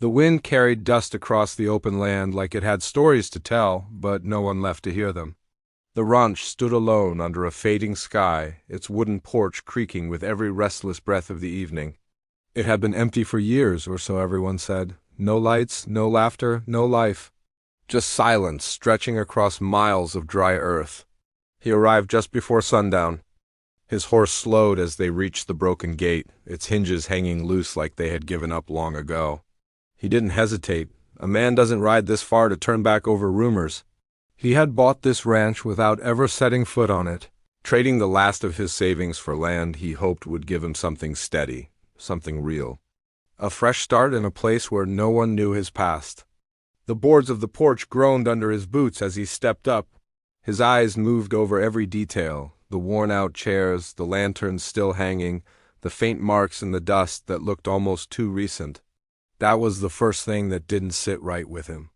The wind carried dust across the open land like it had stories to tell, but no one left to hear them. The ranch stood alone under a fading sky, its wooden porch creaking with every restless breath of the evening. It had been empty for years, or so everyone said. No lights, no laughter, no life. Just silence stretching across miles of dry earth. He arrived just before sundown. His horse slowed as they reached the broken gate, its hinges hanging loose like they had given up long ago. He didn't hesitate. A man doesn't ride this far to turn back over rumors. He had bought this ranch without ever setting foot on it, trading the last of his savings for land he hoped would give him something steady, something real. A fresh start in a place where no one knew his past. The boards of the porch groaned under his boots as he stepped up. His eyes moved over every detail, the worn-out chairs, the lanterns still hanging, the faint marks in the dust that looked almost too recent. That was the first thing that didn't sit right with him.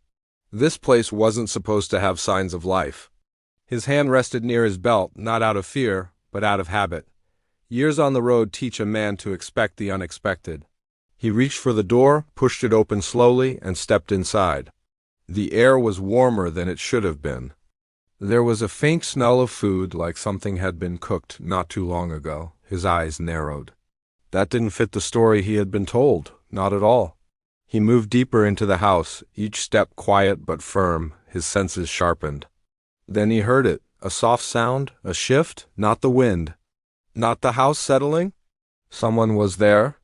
This place wasn't supposed to have signs of life. His hand rested near his belt, not out of fear, but out of habit. Years on the road teach a man to expect the unexpected. He reached for the door, pushed it open slowly, and stepped inside. The air was warmer than it should have been. There was a faint smell of food, like something had been cooked not too long ago. His eyes narrowed. That didn't fit the story he had been told, not at all. He moved deeper into the house, each step quiet but firm, his senses sharpened. Then he heard it, a soft sound, a shift, not the wind. Not the house settling? Someone was there.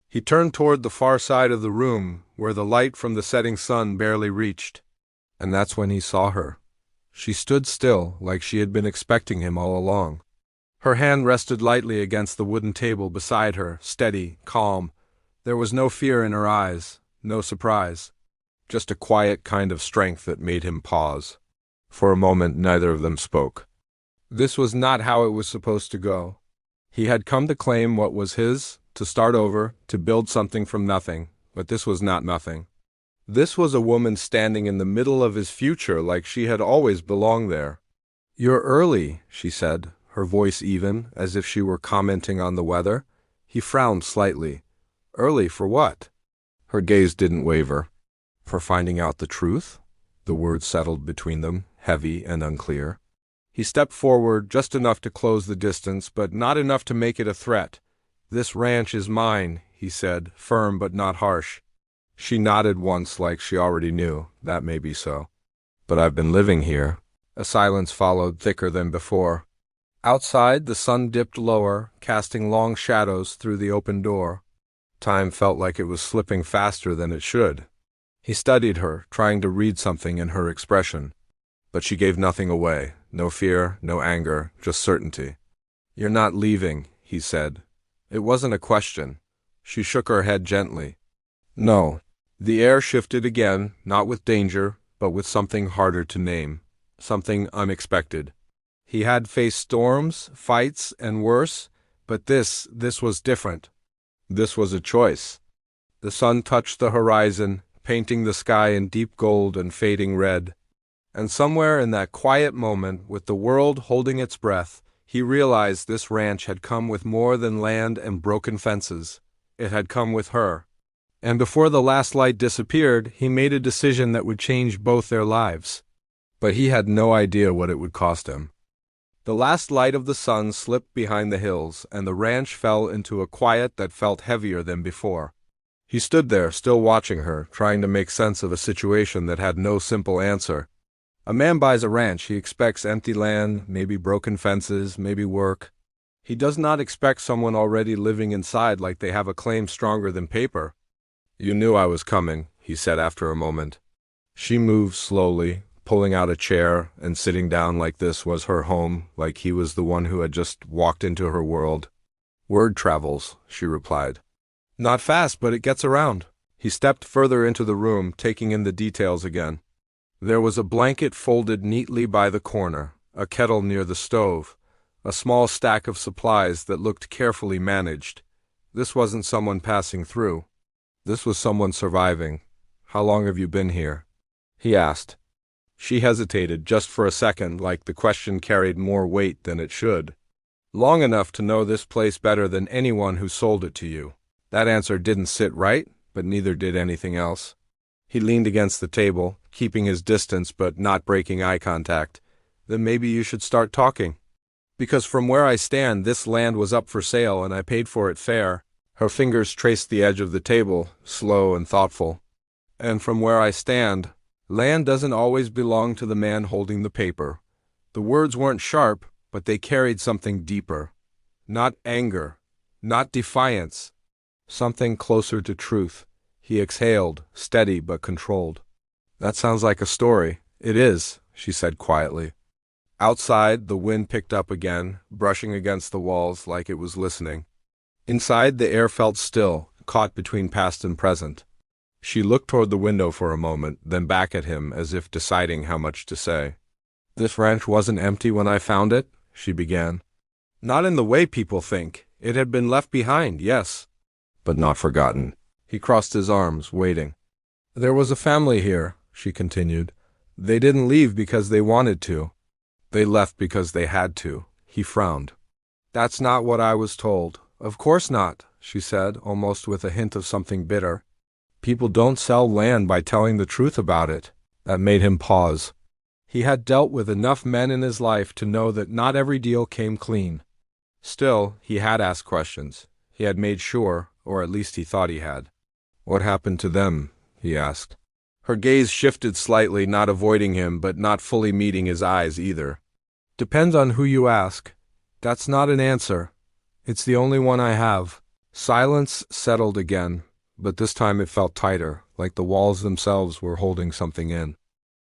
He turned toward the far side of the room, where the light from the setting sun barely reached. And that's when he saw her. She stood still, like she had been expecting him all along. Her hand rested lightly against the wooden table beside her, steady, calm. There was no fear in her eyes. No surprise, just a quiet kind of strength that made him pause. For a moment, neither of them spoke. This was not how it was supposed to go. He had come to claim what was his, to start over, to build something from nothing, but this was not nothing. This was a woman standing in the middle of his future like she had always belonged there. "You're early," she said, her voice even, as if she were commenting on the weather. He frowned slightly. "Early for what?" Her gaze didn't waver. "For finding out the truth?" The words settled between them, heavy and unclear. He stepped forward just enough to close the distance, but not enough to make it a threat. "This ranch is mine," he said, firm but not harsh. She nodded once like she already knew. That may be so. "But I've been living here." A silence followed, thicker than before. Outside, the sun dipped lower, casting long shadows through the open door. Time felt like it was slipping faster than it should. He studied her, trying to read something in her expression. But she gave nothing away. No fear, no anger, just certainty. "You're not leaving," he said. It wasn't a question. She shook her head gently. "No." The air shifted again, not with danger, but with something harder to name. Something unexpected. He had faced storms, fights, and worse, but this was different. This was a choice. The sun touched the horizon, painting the sky in deep gold and fading red. And somewhere in that quiet moment, with the world holding its breath, he realized this ranch had come with more than land and broken fences. It had come with her. And before the last light disappeared, he made a decision that would change both their lives. But he had no idea what it would cost him. The last light of the sun slipped behind the hills, and the ranch fell into a quiet that felt heavier than before. He stood there, still watching her, trying to make sense of a situation that had no simple answer. A man buys a ranch. He expects empty land, maybe broken fences, maybe work. He does not expect someone already living inside like they have a claim stronger than paper. "You knew I was coming," he said after a moment. She moved slowly, pulling out a chair and sitting down like this was her home, like he was the one who had just walked into her world. "Word travels," she replied. "Not fast, but it gets around." He stepped further into the room, taking in the details again. There was a blanket folded neatly by the corner, a kettle near the stove, a small stack of supplies that looked carefully managed. This wasn't someone passing through. This was someone surviving. "How long have you been here?" he asked. She hesitated just for a second, like the question carried more weight than it should. "Long enough to know this place better than anyone who sold it to you." That answer didn't sit right. but neither did anything else. He leaned against the table, keeping his distance but not breaking eye contact. Then maybe you should start talking. Because from where I stand, this land was up for sale and I paid for it fair. Her fingers traced the edge of the table, slow and thoughtful. And from where I stand, land doesn't always belong to the man holding the paper. The words weren't sharp, but they carried something deeper. Not anger, not defiance. Something closer to truth. He exhaled, steady but controlled. That sounds like a story. It is, she said quietly. Outside, the wind picked up again, brushing against the walls like it was listening. Inside, the air felt still, caught between past and present. She looked toward the window for a moment, then back at him as if deciding how much to say. This ranch wasn't empty when I found it, she began. Not in the way people think. It had been left behind, yes, but not forgotten. He crossed his arms, waiting. There was a family here, she continued. They didn't leave because they wanted to. They left because they had to. He frowned. That's not what I was told. Of course not, she said, almost with a hint of something bitter. People don't sell land by telling the truth about it. That made him pause. He had dealt with enough men in his life to know that not every deal came clean. Still, he had asked questions. He had made sure, or at least he thought he had. What happened to them? He asked. Her gaze shifted slightly, not avoiding him, but not fully meeting his eyes either. Depends on who you ask. That's not an answer. It's the only one I have. Silence settled again, but this time it felt tighter, like the walls themselves were holding something in.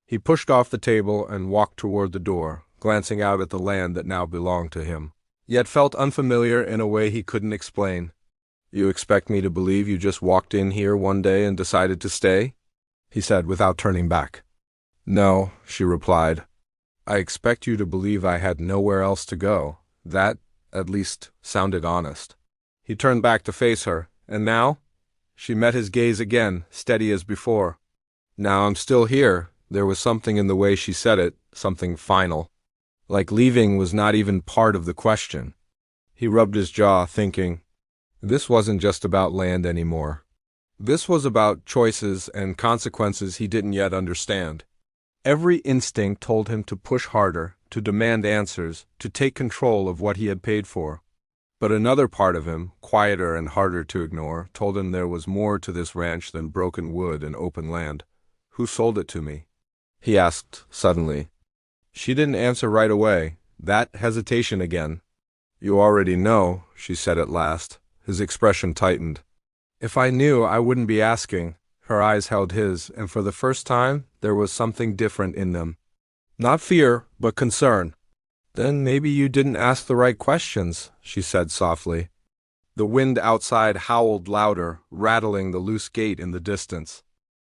He pushed off the table and walked toward the door, glancing out at the land that now belonged to him, yet felt unfamiliar in a way he couldn't explain. You expect me to believe you just walked in here one day and decided to stay? He said without turning back. No, she replied. I expect you to believe I had nowhere else to go. That, at least, sounded honest. He turned back to face her. And now? She met his gaze again, steady as before. Now I'm still here. There was something in the way she said it, something final. Like leaving was not even part of the question. He rubbed his jaw, thinking, this wasn't just about land anymore. This was about choices and consequences he didn't yet understand. Every instinct told him to push harder, to demand answers, to take control of what he had paid for. But another part of him, quieter and harder to ignore, told him there was more to this ranch than broken wood and open land. Who sold it to me? He asked suddenly. She didn't answer right away. That hesitation again. You already know, she said at last. His expression tightened. If I knew, I wouldn't be asking. Her eyes held his, and for the first time, there was something different in them. Not fear, but concern. Then maybe you didn't ask the right questions, she said softly. The wind outside howled louder, rattling the loose gate in the distance.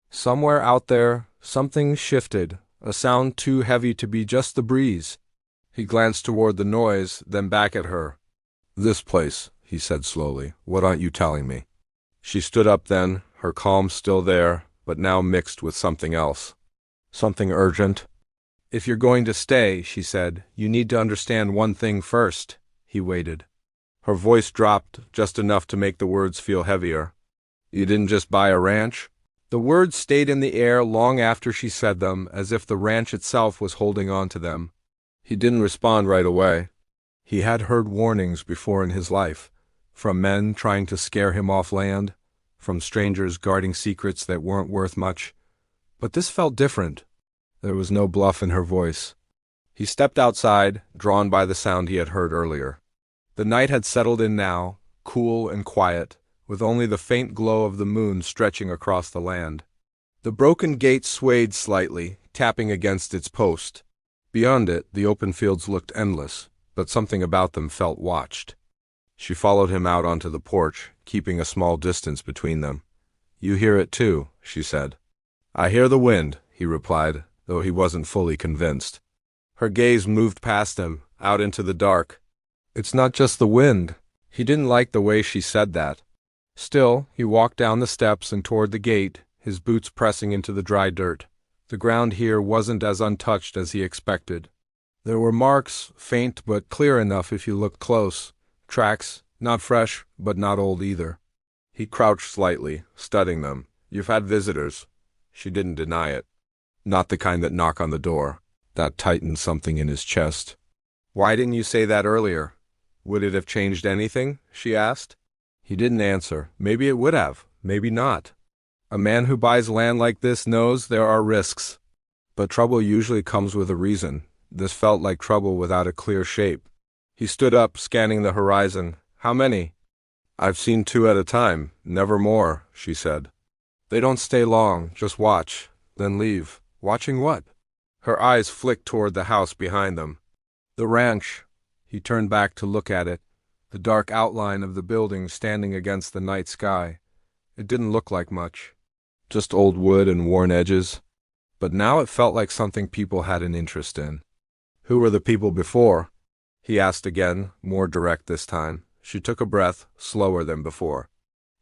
Somewhere out there, something shifted, a sound too heavy to be just the breeze. He glanced toward the noise, then back at her. This place, he said slowly. What aren't you telling me? She stood up then, her calm still there, but now mixed with something else. Something urgent. If you're going to stay, she said, you need to understand one thing first. He waited. Her voice dropped, just enough to make the words feel heavier. You didn't just buy a ranch? The words stayed in the air long after she said them, as if the ranch itself was holding on to them. He didn't respond right away. He had heard warnings before in his life, from men trying to scare him off land, from strangers guarding secrets that weren't worth much. But this felt different. There was no bluff in her voice. He stepped outside, drawn by the sound he had heard earlier. The night had settled in now, cool and quiet, with only the faint glow of the moon stretching across the land. The broken gate swayed slightly, tapping against its post. Beyond it, the open fields looked endless, but something about them felt watched. She followed him out onto the porch, keeping a small distance between them. You hear it too, she said. I hear the wind, he replied, though he wasn't fully convinced. Her gaze moved past him, out into the dark. It's not just the wind. He didn't like the way she said that. Still, he walked down the steps and toward the gate, his boots pressing into the dry dirt. The ground here wasn't as untouched as he expected. There were marks, faint but clear enough if you looked close. Tracks, not fresh, but not old either. He crouched slightly, studying them. "You've had visitors." She didn't deny it. Not the kind that knock on the door. That tightened something in his chest. "Why didn't you say that earlier? Would it have changed anything?" she asked. He didn't answer. Maybe it would have, maybe not. A man who buys land like this knows there are risks. But trouble usually comes with a reason. This felt like trouble without a clear shape. He stood up, scanning the horizon. "How many?" "I've seen 2 at a time, never more," she said. "They don't stay long, just watch, then leave." "Watching what?" Her eyes flicked toward the house behind them. "The ranch." He turned back to look at it, the dark outline of the building standing against the night sky. It didn't look like much. Just old wood and worn edges. But now it felt like something people had an interest in. "Who were the people before?" he asked again, more direct this time. She took a breath, slower than before.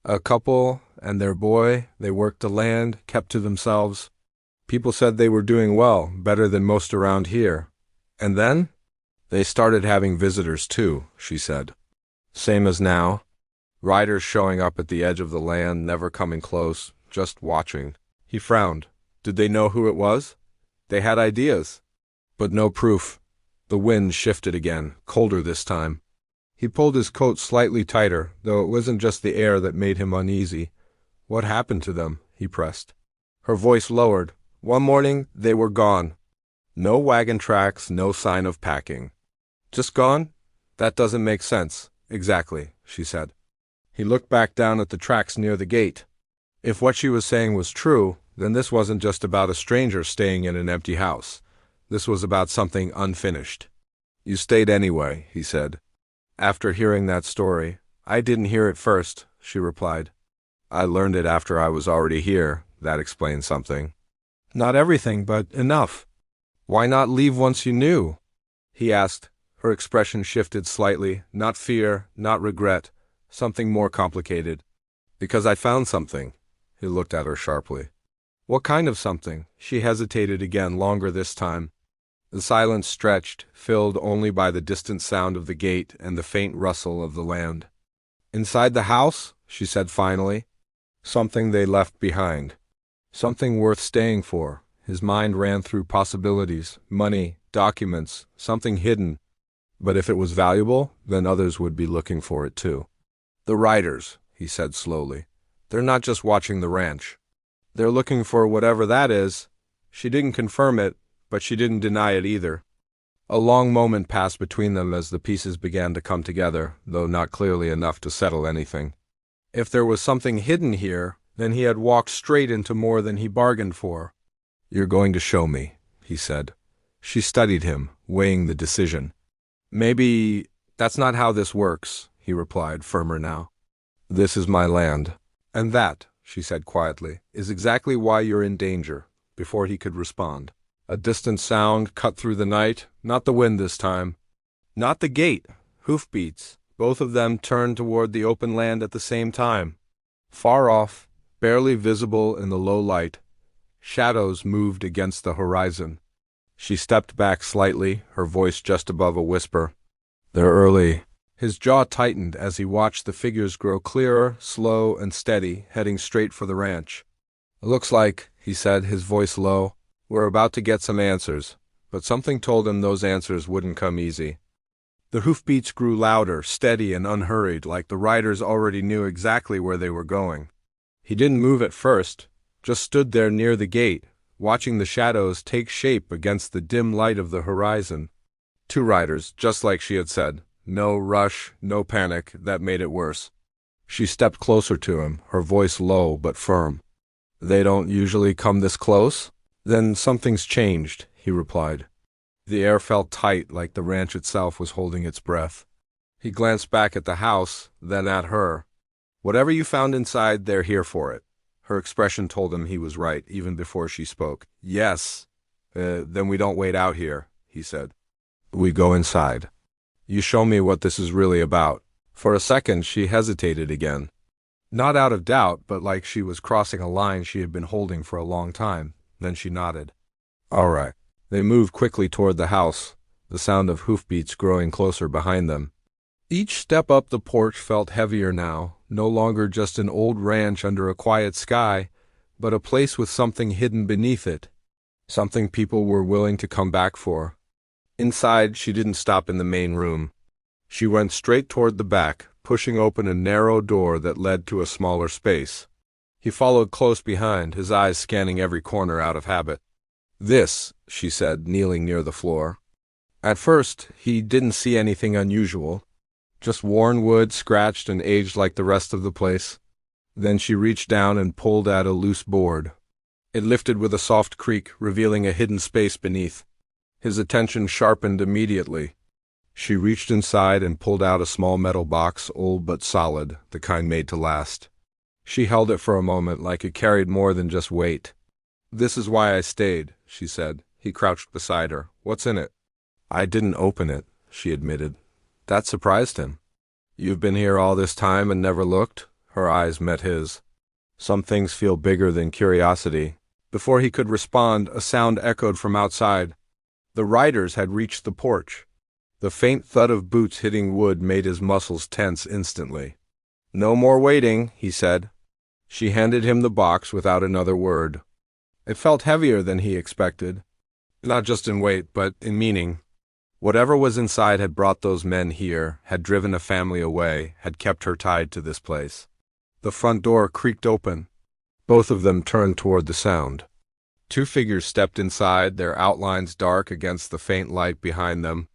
"A couple and their boy. They worked the land, kept to themselves. People said they were doing well, better than most around here. And then? They started having visitors too," she said. "Same as now. Riders showing up at the edge of the land, never coming close, just watching." He frowned. Did they know who it was? They had ideas, but no proof. The wind shifted again, colder this time. He pulled his coat slightly tighter, though it wasn't just the air that made him uneasy. "What happened to them?" he pressed. Her voice lowered. "One morning, they were gone. No wagon tracks, no sign of packing." "Just gone? That doesn't make sense." "Exactly," she said. He looked back down at the tracks near the gate. If what she was saying was true, then this wasn't just about a stranger staying in an empty house. This was about something unfinished. "You stayed anyway," he said. After hearing that story, "I didn't hear it first," she replied. "I learned it after I was already here." That explains something. "Not everything, but enough." "Why not leave once you knew?" he asked. Her expression shifted slightly, not fear, not regret, something more complicated. "Because I found something." He looked at her sharply. "What kind of something?" She hesitated again, longer this time. The silence stretched, filled only by the distant sound of the gate and the faint rustle of the land. "Inside the house," she said finally. "Something they left behind. Something worth staying for." His mind ran through possibilities, money, documents, something hidden. But if it was valuable, then others would be looking for it too. "The riders," he said slowly. "They're not just watching the ranch. They're looking for whatever that is." She didn't confirm it, but she didn't deny it either. A long moment passed between them as the pieces began to come together, though not clearly enough to settle anything. If there was something hidden here, then he had walked straight into more than he bargained for. "You're going to show me," he said. She studied him, weighing the decision. "Maybe that's not how this works," he replied, firmer now. "This is my land. And that," she said quietly, "is exactly why you're in danger." Before he could respond, a distant sound cut through the night, not the wind this time. Not the gate, hoofbeats. Both of them turned toward the open land at the same time. Far off, barely visible in the low light, shadows moved against the horizon. She stepped back slightly, her voice just above a whisper. "They're early." His jaw tightened as he watched the figures grow clearer, slow and steady, heading straight for the ranch. "It looks like," he said, his voice low, "we're about to get some answers." But something told him those answers wouldn't come easy. The hoofbeats grew louder, steady and unhurried, like the riders already knew exactly where they were going. He didn't move at first, just stood there near the gate, watching the shadows take shape against the dim light of the horizon. 2 riders, just like she had said. No rush, no panic, that made it worse. She stepped closer to him, her voice low but firm. "They don't usually come this close?" "Then something's changed," he replied. The air felt tight, like the ranch itself was holding its breath. He glanced back at the house, then at her. "Whatever you found inside, they're here for it." Her expression told him he was right, even before she spoke. "Yes. Then we don't wait out here," he said. "We go inside. You show me what this is really about." For a second, she hesitated again. Not out of doubt, but like she was crossing a line she had been holding for a long time. Then she nodded. "All right." They moved quickly toward the house, the sound of hoofbeats growing closer behind them. Each step up the porch felt heavier now, no longer just an old ranch under a quiet sky, but a place with something hidden beneath it, something people were willing to come back for. Inside, she didn't stop in the main room. She went straight toward the back, pushing open a narrow door that led to a smaller space. He followed close behind, his eyes scanning every corner out of habit. "This," she said, kneeling near the floor. At first, he didn't see anything unusual, just worn wood, scratched and aged like the rest of the place. Then she reached down and pulled at a loose board. It lifted with a soft creak, revealing a hidden space beneath. His attention sharpened immediately. She reached inside and pulled out a small metal box, old but solid, the kind made to last. She held it for a moment like it carried more than just weight. "This is why I stayed," she said. He crouched beside her. "What's in it?" "I didn't open it," she admitted. That surprised him. "You've been here all this time and never looked?" Her eyes met his. "Some things feel bigger than curiosity." Before he could respond, a sound echoed from outside. The riders had reached the porch. The faint thud of boots hitting wood made his muscles tense instantly. "No more waiting," he said. She handed him the box without another word. It felt heavier than he expected, not just in weight, but in meaning. Whatever was inside had brought those men here, had driven a family away, had kept her tied to this place. The front door creaked open. Both of them turned toward the sound. Two figures stepped inside, their outlines dark against the faint light behind them.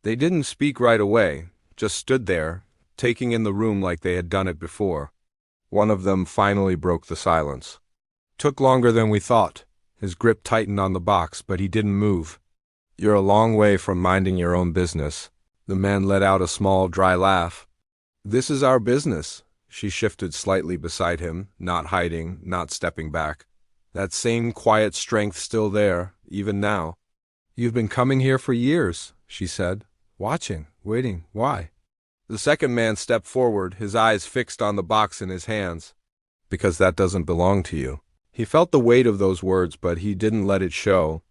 They didn't speak right away, just stood there, taking in the room like they had done it before. One of them finally broke the silence. "Took longer than we thought." His grip tightened on the box, but he didn't move. "You're a long way from minding your own business." The man let out a small, dry laugh. "This is our business." She shifted slightly beside him, not hiding, not stepping back. That same quiet strength still there, even now. "You've been coming here for years," she said. "Watching, waiting, why?" The second man stepped forward, his eyes fixed on the box in his hands. "Because that doesn't belong to you." He felt the weight of those words, but he didn't let it show.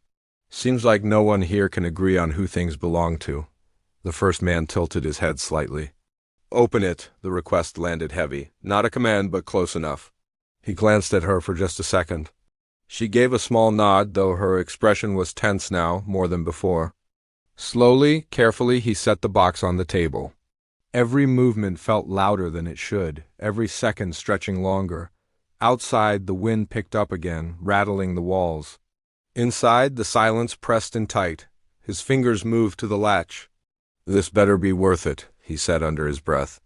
"Seems like no one here can agree on who things belong to." The first man tilted his head slightly. "Open it." The request landed heavy. Not a command, but close enough. He glanced at her for just a second. She gave a small nod, though her expression was tense now, more than before. Slowly, carefully, he set the box on the table. Every movement felt louder than it should, every second stretching longer. Outside, the wind picked up again, rattling the walls. Inside, the silence pressed in tight. His fingers moved to the latch. "This better be worth it," he said under his breath.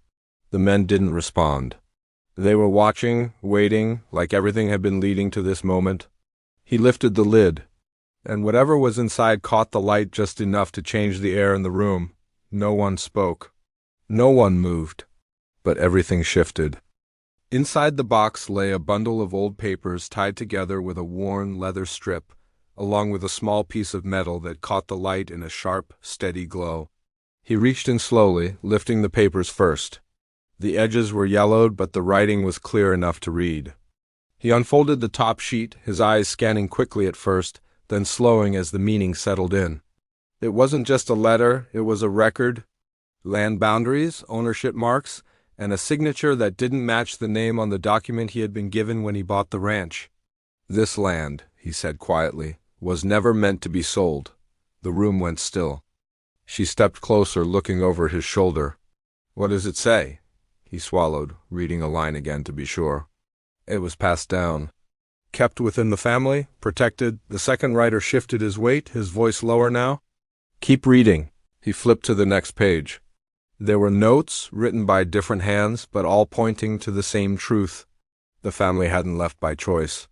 The men didn't respond. They were watching, waiting, like everything had been leading to this moment. He lifted the lid, and whatever was inside caught the light just enough to change the air in the room. No one spoke. No one moved. But everything shifted. Inside the box lay a bundle of old papers tied together with a worn leather strip, along with a small piece of metal that caught the light in a sharp, steady glow. He reached in slowly, lifting the papers first. The edges were yellowed, but the writing was clear enough to read. He unfolded the top sheet, his eyes scanning quickly at first, then slowing as the meaning settled in. It wasn't just a letter, it was a record. Land boundaries, ownership marks, and a signature that didn't match the name on the document he had been given when he bought the ranch. "This land," he said quietly, "was never meant to be sold." The room went still. She stepped closer, looking over his shoulder. "What does it say?" He swallowed, reading a line again to be sure. "It was passed down. Kept within the family, protected." The second writer shifted his weight, his voice lower now. "Keep reading." He flipped to the next page. There were notes, written by different hands, but all pointing to the same truth. The family hadn't left by choice.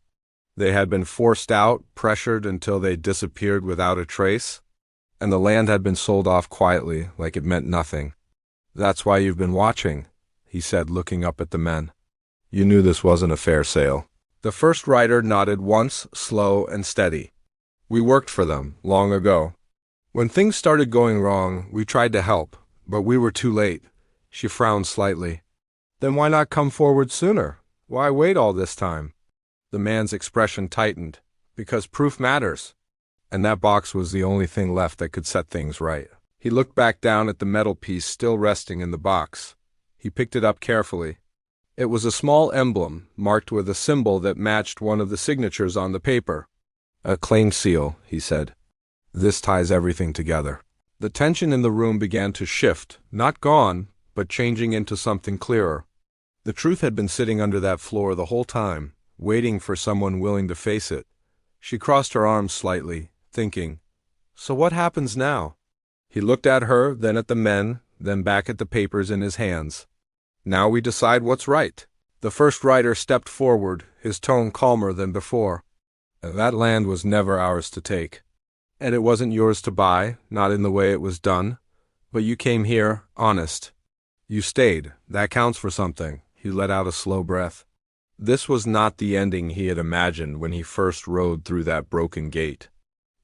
They had been forced out, pressured until they disappeared without a trace, and the land had been sold off quietly, like it meant nothing. "That's why you've been watching," he said, looking up at the men. "You knew this wasn't a fair sale." The first writer nodded once, slow and steady. "We worked for them, long ago. When things started going wrong, we tried to help, but we were too late." She frowned slightly. "Then why not come forward sooner? Why wait all this time?" The man's expression tightened. "Because proof matters." And that box was the only thing left that could set things right. He looked back down at the metal piece still resting in the box. He picked it up carefully. It was a small emblem, marked with a symbol that matched one of the signatures on the paper. "A claim seal," he said. "This ties everything together." The tension in the room began to shift, not gone, but changing into something clearer. The truth had been sitting under that floor the whole time, waiting for someone willing to face it. She crossed her arms slightly, thinking, "So what happens now?" He looked at her, then at the men, then back at the papers in his hands. "Now we decide what's right." The first writer stepped forward, his tone calmer than before. "That land was never ours to take. And it wasn't yours to buy, not in the way it was done. But you came here, honest. You stayed. That counts for something." He let out a slow breath. This was not the ending he had imagined when he first rode through that broken gate.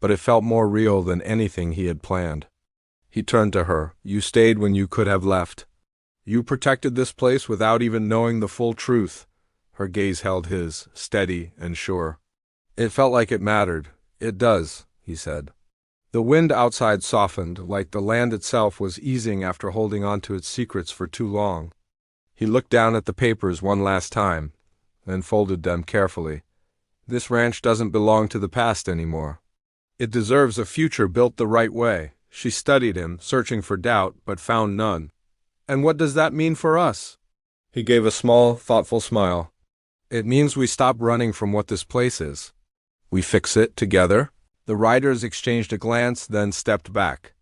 But it felt more real than anything he had planned. He turned to her. "You stayed when you could have left. You protected this place without even knowing the full truth." Her gaze held his, steady and sure. "It felt like it mattered. It does," he said. The wind outside softened, like the land itself was easing after holding on to its secrets for too long. He looked down at the papers one last time, then folded them carefully. "This ranch doesn't belong to the past anymore. It deserves a future built the right way." She studied him, searching for doubt, but found none. "And what does that mean for us?" He gave a small, thoughtful smile. "It means we stop running from what this place is. We fix it together." The writers exchanged a glance, then stepped back.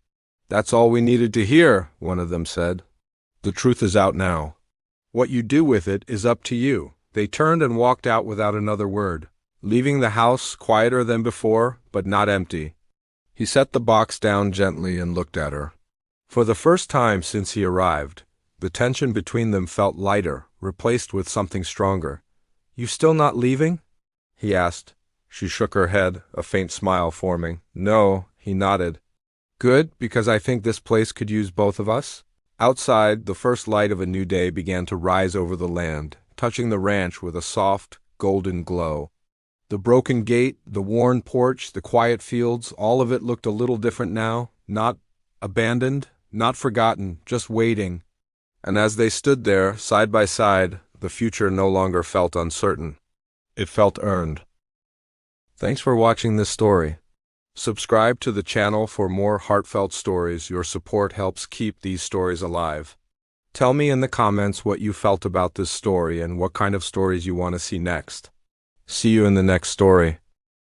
"That's all we needed to hear," one of them said. "The truth is out now. What you do with it is up to you." They turned and walked out without another word, leaving the house quieter than before, but not empty. He set the box down gently and looked at her. For the first time since he arrived, the tension between them felt lighter, replaced with something stronger. "You still not leaving?" he asked. She shook her head, a faint smile forming. "No," he nodded. "Good, because I think this place could use both of us." Outside, the first light of a new day began to rise over the land, touching the ranch with a soft, golden glow. The broken gate, the worn porch, the quiet fields, all of it looked a little different now, not abandoned, not forgotten, just waiting. And as they stood there, side by side, the future no longer felt uncertain. It felt earned. Thanks for watching this story. Subscribe to the channel for more heartfelt stories. Your support helps keep these stories alive. Tell me in the comments what you felt about this story and what kind of stories you want to see next. See you in the next story.